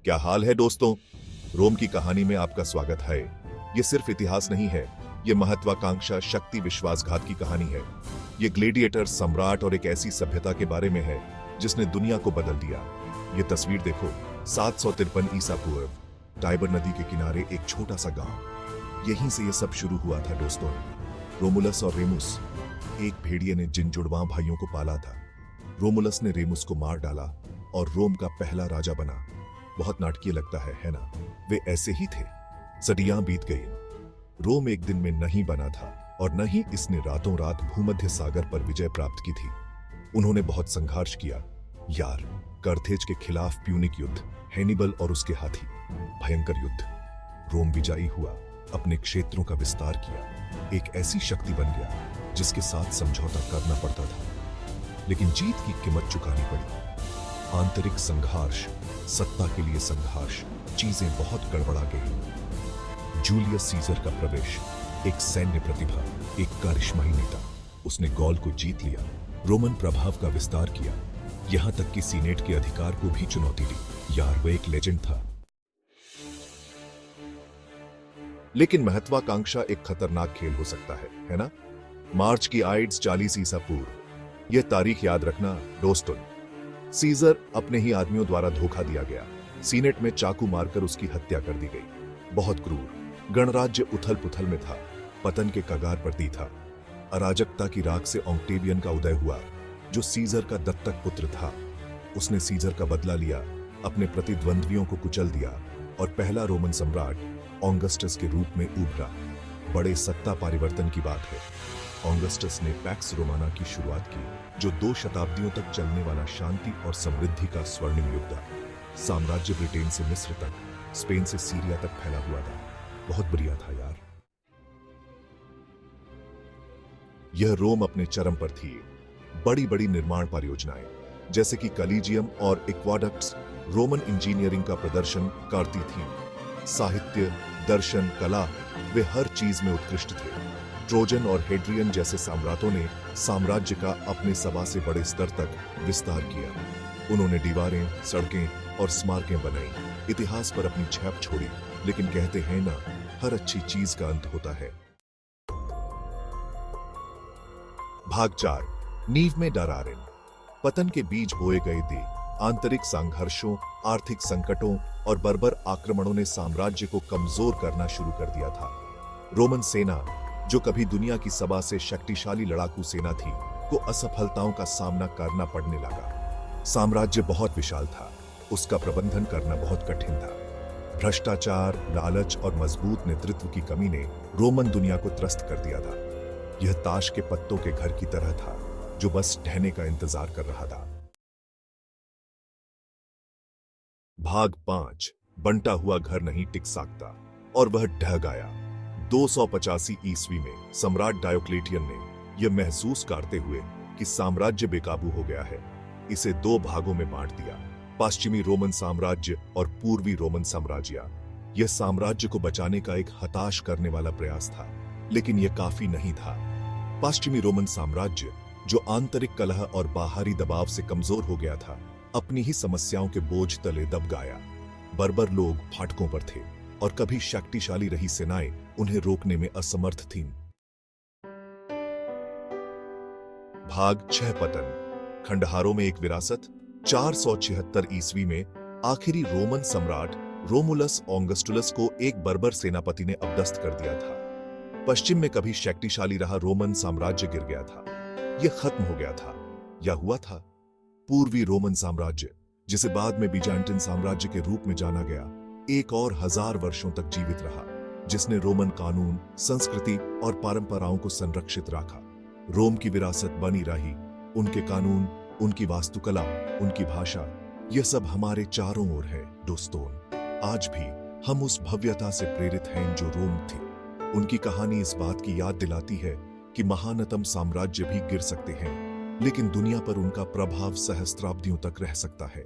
क्या हाल है दोस्तों। रोम की कहानी में आपका स्वागत है। ये सिर्फ इतिहास नहीं है, ये महत्वाकांक्षा, शक्ति, विश्वासघात की कहानी है। ये ग्लेडिएटर, सम्राट और एक ऐसी सभ्यता के बारे में है जिसने दुनिया को बदल दिया। ये तस्वीर देखो, 753 ईसा पूर्व, टाइबर नदी के किनारे एक छोटा सा गांव। यहीं से ये सब शुरू हुआ था दोस्तों। रोमुलस और रेमुस, एक भेड़िए ने जिन जुड़वां भाइयों को पाला था। रोमुलस ने रेमुस को मार डाला और रोम का पहला राजा बना। बहुत नाटकीय लगता है ना? वे ऐसे ही थे। सदियां बीत गई। रोम एक दिन में नहीं बना था और न ही इसने रातों रात भूमध्य सागर पर विजय प्राप्त की थी। उन्होंने बहुत संघर्ष किया यार। कर्थेज के खिलाफ प्यूनिक युद्ध, हैनिबल और उसके हाथी, भयंकर युद्ध। रोम विजयी हुआ, अपने क्षेत्रों का विस्तार किया, एक ऐसी शक्ति बन गया जिसके साथ समझौता करना पड़ता था, लेकिन जीत की कीमत चुकानी पड़ी। आंतरिक संघर्ष, सत्ता के लिए संघर्ष, चीजें बहुत गड़बड़ा गई। जूलियस सीजर का प्रवेश, एक सैन्य प्रतिभा, एक करिश्माई नेता। उसने गॉल को जीत लिया, रोमन प्रभाव का विस्तार किया, यहां तक कि सीनेट के अधिकार को भी चुनौती दी। यार वह एक लेजेंड था। लेकिन महत्वाकांक्षा एक खतरनाक खेल हो सकता है ना? मार्च की आइड्स 40 ईसा पूर्व। यह तारीख याद रखना दोस्तों। सीजर अपने ही आदमियों द्वारा धोखा दिया गया। सीनेट में चाकू मारकर उसकी हत्या कर दी गई। बहुत क्रूर। गणराज्य उथल पुथल में था, पतन के कगार पर दी था। अराजकता की राख से ऑक्टेवियन का उदय हुआ, जो सीजर का दत्तक पुत्र था। उसने सीजर का बदला लिया, अपने प्रतिद्वंद्वियों को कुचल दिया और पहला रोमन सम्राट ऑगस्टस के रूप में उभरा। बड़े सत्ता परिवर्तन की बात है। ऑगस्टस ने पैक्स रोमाना की शुरुआत की, जो 2 शताब्दियों तक चलने वाला शांति और समृद्धि का स्वर्णिम युग था। साम्राज्य ब्रिटेन से मिस्र तक, स्पेन से सीरिया तक फैला हुआ था। बहुत बढ़िया था यार। यह रोम अपने चरम पर थी। बड़ी बड़ी निर्माण परियोजनाएं जैसे कि कलीजियम और एक्वाडक्ट्स रोमन इंजीनियरिंग का प्रदर्शन करती थी। साहित्य, दर्शन, कला, वे हर चीज में उत्कृष्ट थे। ट्रोजन और हेड्रियन जैसे सम्राटों ने साम्राज्य का अपने सवा से बड़े स्तर तक विस्तार किया। उन्होंने दीवारें, सड़कें और स्मारकें बनाई, इतिहास पर अपनी छाप छोड़ी। लेकिन कहते हैं ना, हर अच्छी चीज का अंत होता है। भाग 4, नींव में दरारें। पतन के बीज बोए गए थे। आंतरिक संघर्षों, आर्थिक संकटों और बर्बर आक्रमणों ने साम्राज्य को कमजोर करना शुरू कर दिया था। रोमन सेना, जो कभी दुनिया की सभा से शक्तिशाली लड़ाकू सेना थी, को असफलताओं का सामना करना पड़ने लगा। साम्राज्य बहुत विशाल था, उसका प्रबंधन करना बहुत कठिन था। भ्रष्टाचार, लालच और मजबूत नेतृत्व की कमी ने रोमन दुनिया को त्रस्त कर दिया था। यह ताश के पत्तों के घर की तरह था, जो बस ढहने का इंतजार कर रहा था। भाग 5, बंटा हुआ घर नहीं टिक सकता, और वह ढह गया। 285 ईस्वी में सम्राट डायोक्लेटियन ने यह महसूस करते हुए कि साम्राज्य बेकाबू हो गया है, इसे 2 भागों में बांट दिया, पश्चिमी रोमन साम्राज्य और पूर्वी रोमन साम्राज्य। यह साम्राज्य को बचाने का एक हताश करने वाला प्रयास था, लेकिन यह काफी नहीं था। पश्चिमी रोमन साम्राज्य, जो आंतरिक कलह और बाहरी दबाव से कमजोर हो गया था, अपनी ही समस्याओं के बोझ तले दब गया। बर्बर लोग फाटकों पर थे और कभी शक्तिशाली रही सेनाएं उन्हें रोकने में असमर्थ थीं। भाग 6, पतन। खंडहारों में एक विरासत। 476 ईस्वी में आखिरी रोमन सम्राट रोमुलस ऑगस्टुलस को एक बर्बर सेनापति ने अपदस्थ कर दिया था। पश्चिम में कभी शक्तिशाली रहा रोमन साम्राज्य गिर गया था। यह खत्म हो गया था या हुआ था। पूर्वी रोमन साम्राज्य, जिसे बाद में बीजांटिन साम्राज्य के रूप में जाना गया, एक और 1000 वर्षों तक जीवित रहा, जिसने रोमन कानून, संस्कृति और परंपराओं को संरक्षित रखा। रोम की विरासत बनी रही, उनके कानून, उनकी वास्तुकला, उनकी भाषा, यह सब हमारे चारों ओर है दोस्तों। आज भी हम उस भव्यता से प्रेरित हैं जो रोम थी। उनकी कहानी इस बात की याद दिलाती है कि महानतम साम्राज्य भी गिर सकते हैं, लेकिन दुनिया पर उनका प्रभाव सहस्त्राब्दियों तक रह सकता है।